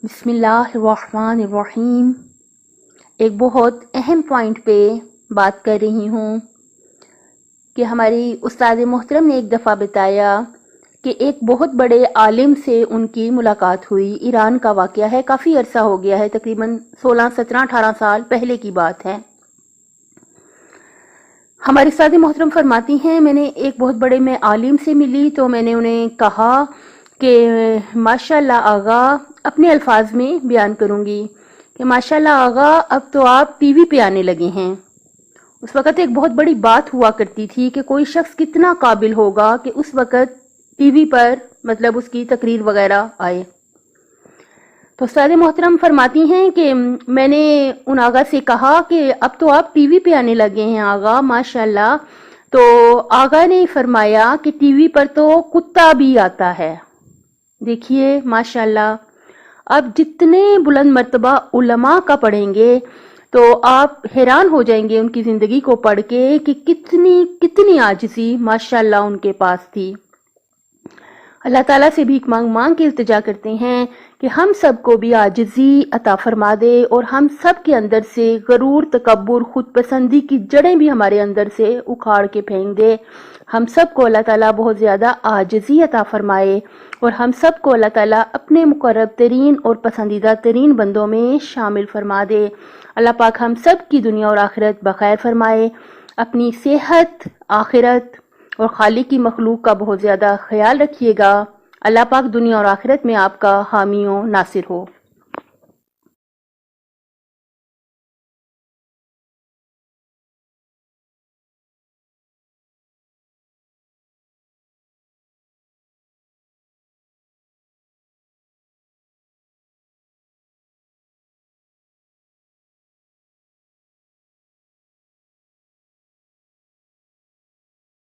بسم اللہ الرحمن الرحیم۔ ایک بہت اہم پوائنٹ پہ بات کر رہی ہوں کہ ہماری استاد محترم نے ایک دفعہ بتایا کہ ایک بہت بڑے عالم سے ان کی ملاقات ہوئی۔ ایران کا واقعہ ہے، کافی عرصہ ہو گیا ہے، تقریباً 16 17 18 سال پہلے کی بات ہے۔ ہمارے استاد محترم فرماتی ہیں میں نے ایک بہت بڑے میں عالم سے ملی تو میں نے انہیں کہا کہ ماشاءاللہ آغا، اپنے الفاظ میں بیان کروں گی کہ ماشاءاللہ آغا اب تو آپ ٹی وی پہ آنے لگے ہیں۔ اس وقت ایک بہت بڑی بات ہوا کرتی تھی کہ کوئی شخص کتنا قابل ہوگا کہ اس وقت ٹی وی پر مطلب اس کی تقریر وغیرہ آئے۔ تو استاد محترم فرماتی ہیں کہ میں نے ان آغا سے کہا کہ اب تو آپ ٹی وی پہ آنے لگے ہیں آغا ماشاءاللہ۔ تو آغا نے فرمایا کہ ٹی وی پر تو کتا بھی آتا ہے۔ دیکھیے ماشاءاللہ، اب جتنے بلند مرتبہ علماء کا پڑھیں گے تو آپ حیران ہو جائیں گے ان کی زندگی کو پڑھ کے کہ کتنی عاجزی ماشاءاللہ ان کے پاس تھی۔ اللہ تعالیٰ سے بھیک مانگ مانگ کے التجا کرتے ہیں کہ ہم سب کو بھی عاجزی عطا فرما دے اور ہم سب کے اندر سے غرور، تکبر، خود پسندی کی جڑیں بھی ہمارے اندر سے اکھاڑ کے پھینک دے۔ ہم سب کو اللہ تعالیٰ بہت زیادہ عاجزی عطا فرمائے اور ہم سب کو اللہ تعالیٰ اپنے مقرب ترین اور پسندیدہ ترین بندوں میں شامل فرما دے۔ اللہ پاک ہم سب کی دنیا اور آخرت بخیر فرمائے۔ اپنی صحت، آخرت اور خالق کی مخلوق کا بہت زیادہ خیال رکھیے گا۔ اللہ پاک دنیا اور آخرت میں آپ کا حامی و ناصر ہو۔